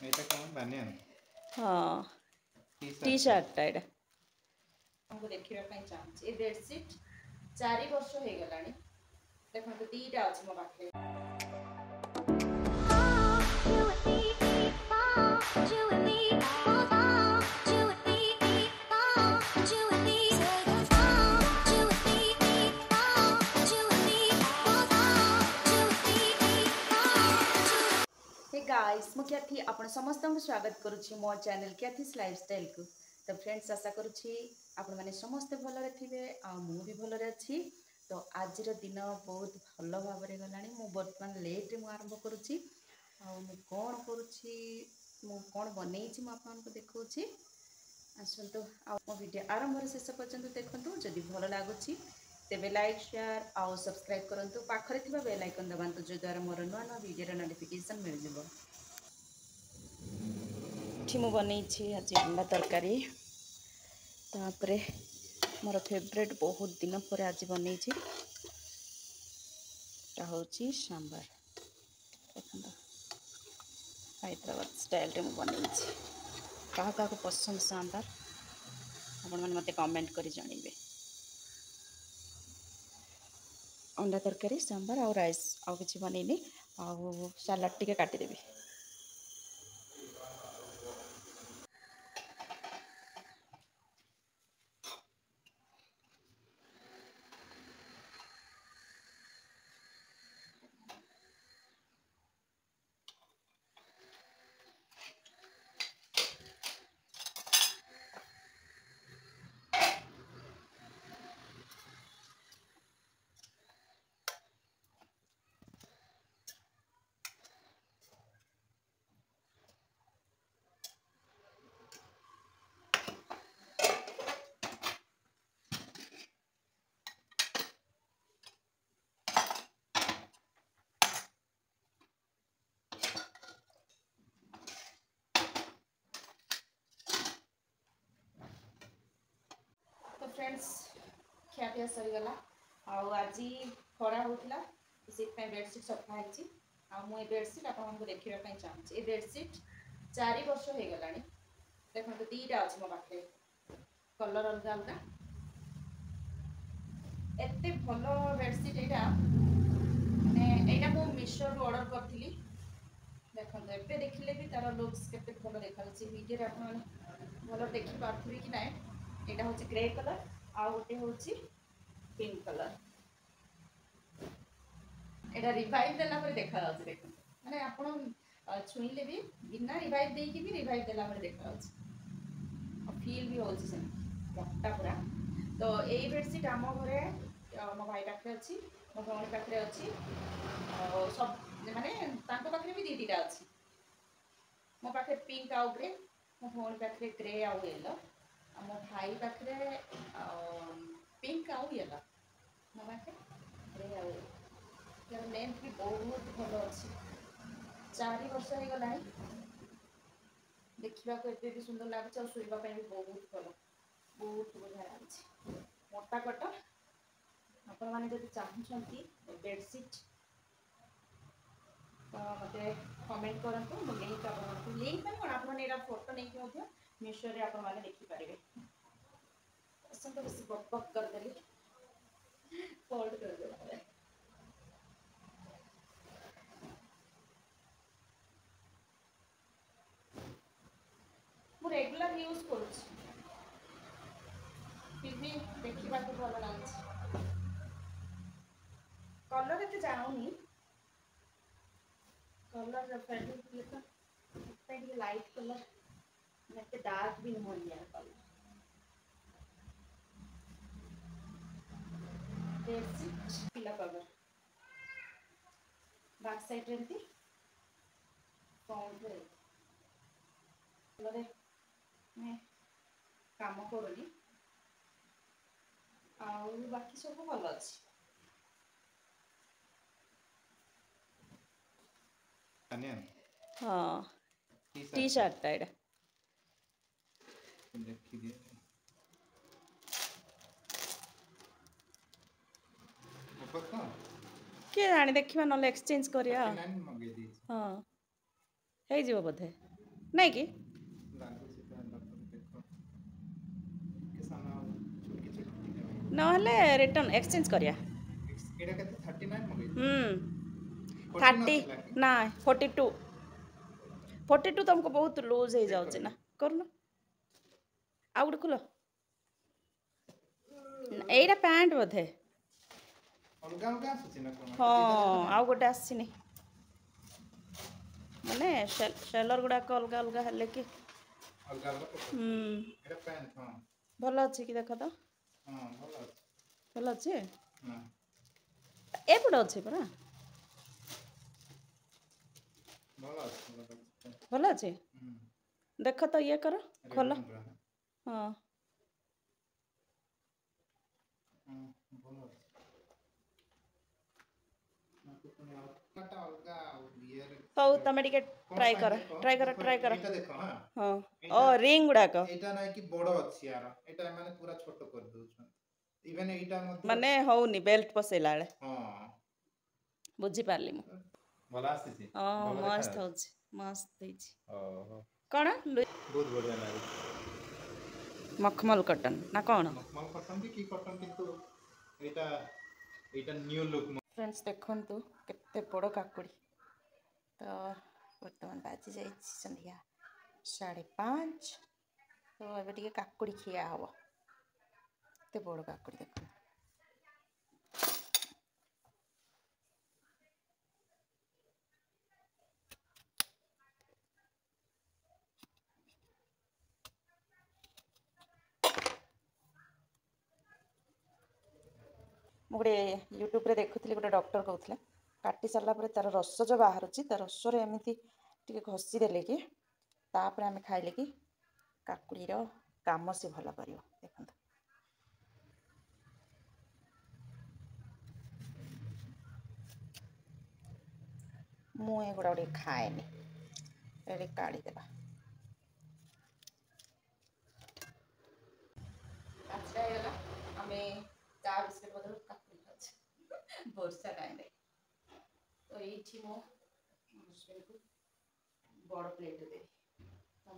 এটা কেমন বানিয়ান? हाँ टी शार्ट एटा हमको देखिबा पई चाहूँ ए बेडशीट 4 वर्ष हो गलानी देखो तो दीटा अछि मो पाखे गाइस मु ख्याति आपण समस्त को स्वागत करुछि मो चैनल ख्यातिस लाइफस्टाइल को। तो फ्रेंड्स आशा करुछि आपण माने समस्त भलरे थिबे आ मु भी भलरे अछि। तो आज दिन बहुत भल भाव में गलानी मु वर्तमान लेट रे मु आरंभ करुछि आ मु कोन करुछि मु कोन बनेइछि मु आपन को देखौछि आसंतु आ मो वीडियो आरंभ रे शेष पर्यंत देखंतु जदि भल लागुछि तेबे लाइक शेयर आउ सब्सक्राइब करंतु पाखरे थिबा बेल आइकन दबांतु जो द्वारा मोर नुआ नुआ वीडियो नोटिफिकेशन मिल जिवो। मु बनई आज अंडा तरकारी तापरे मोर फेवरेट बहुत दिन पर आज बनई हूँ सांबर देखो हैदराबाद स्टाइल रे मु बनई क्या क्या पसंद सांबर आपण मैंने मत कमेंट कर जानवे। अंडा तरकारी सांबर आउ राइस आउ कि बनईनी आउ सालाड टिके काटिदेवी। तो फ्रेंड्स ଖିଆପିଆ ସରିଗଲା ଆଉ ଆଜି ଖରା ହେଉଥିଲା ସେଥିପାଇଁ ବେଡ଼ସିଟ୍ ସଫା ହେଇଛି ଆଉ ମୁଁ ଏ ବେଡ଼ସିଟ୍ ଆପଣମାନଙ୍କୁ ଦେଖିବା ପାଇଁ ଚାହୁଁଛି। ଏ ବେଡ଼ସିଟ୍ 4 ବର୍ଷ ହେଇଗଲାଣି ଦେଖନ୍ତୁ ଦୁଇଟା ଅଛି ମୋ ପାଖରେ କଲର୍ ଅଲଗା ଅଲଗା एते भल बेडसीट यहाँ माने यहाँ मु मिशोरू ऑर्डर करी देखो एवं देखिले भी तार लुक्स केते भल देखा वीडियो आप भल देखी पारे कि ना। यहाँ हूँ ग्रे कलर आउ गोटे हूँ पिंक कलर यहाँ रिवाइव देला देखा देख माने आप छुईले भी बिना रिवाइव देकी भी रिवाइव देला देखा फील भी होता पूरा। तो यही बेडसीट आम घरे मो भाई पाखे अच्छी मो भौणी पाखे अच्छी सब माने पाखे भी दीटा अच्छी मो पाखे पिंक आउ ग्रे मो भौणी पाखे ग्रे आउ येलो मो भाई पाखे पिंक आउ येलो मो पाखे ग्रे आउ यार लेंथ भी बहुत भल अच्छी 4 वर्ष हो गला देखा भी सुंदर लगे और शोवाई भी बहुत भल बहुत बढ़िया लगे मोटा कटन आपण मैंने जब चाहते बेडसीट तो मत कमेंट करूँ मु लिंक आपको लिंक मैंने कौन आपने फोटो नहीं मीशो रे आप देखिपारे पसंद बेस बक बक करदेली फोल्ड करदे मु रेगुलर यूज करुँच फिर भी देखा भल लगे कलर एत जाऊनी कलर फेड लाइट कलर मत डार्क भी नुह कलर बेडशीट पिला कलर बैक साइड रे फ्रंट कलर काम करूनी आउ बाकी सब भल अच्छी हाँ टी शार्ट एटा किए जाने देखा ना एक्सचेंज करिया हाँ हो बोधे नहीं कि नहले रिटर्न एक्सचेंज करिया 30 ना 42 तुमको बहुत लूज हो जाଉଛି ना କରୁନ ଆଉ ଗୋଟେ ଖୋଲ ଏଇଟା ପ୍ୟାଣ୍ଟ ବୋଧେ ହଁ ଆଉ ଗୋଟେ ଆସିନି ମାନେ ସେଲର ଗୁଡାକ ଅଲଗା ଅଲଗା ହେଲେ କି ଭଲ ଅଛି କି ଦେଖ ତ ଭଲ ଅଛି ଏପଟେ ଅଛି ପରା ଭଲ ଅଛି ଦେଖ ତ ଇଏ କର ଖୋଲ ହଁ ହଉ ତମେ ଟିକେ ट्राई करो हाँ ओ रिंग गुड़ाक एटा ना कि बड़ अछि यार एटा माने पूरा छोट कर दोछन इवन एटा मत माने होउनी बेल्ट पसेला बेले हां बुझी पारली मु भला आसी हां मस्त होछि मस्त ହେଇଛି ओहो कोन बहुत बढ़िया लागे मखमल कटन ना कोन मखमल कटन भी की कटन किंतु एटा एटा न्यू लुक फ्रेंड्स देखंतु केते बड़ काकुड़ी तो वर्तमान बाजी जाइए संध्या 5:30 तो ये काकुड़ी खिया हम एत बड़ काकुड़ी देख मुझे यूट्यूब रे देखुली गोटे डॉक्टर कहते काटी सारा पर तार रस जो बाहर तार रसरे एमती टे घषी देले कि तापर आम खाइले कि काकुड़ीर काम से भल कर देखते मुझे गुड़ा गोटे खाएनि ये काढ़ीदेवा आम चा बिस्कुट बदल काकुड़ी खाऊ वर्षा टाइम तो ये मो हस्बैंड को बड़ प्लेट देवी तुम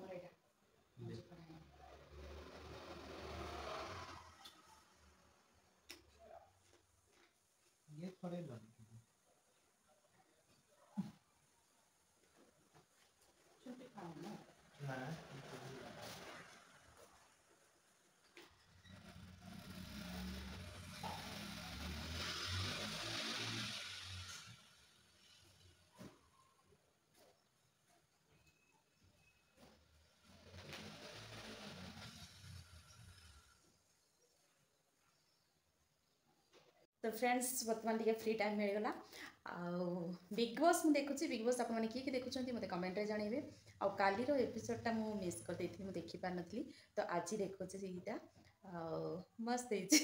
ये थोड़े ना तो फ्रेंड्स बर्तमान टे फ्री टाइम मिलगला बिग बॉस मुझे देखुची बिग बॉस आपने किए देखुं मत कमेंट जानवे आउ कालीर एपिसोडटा मु मिस कर देथि देखि पार नथली तो आज देखुचे ସେଇଟା मस्त ହେଇଛି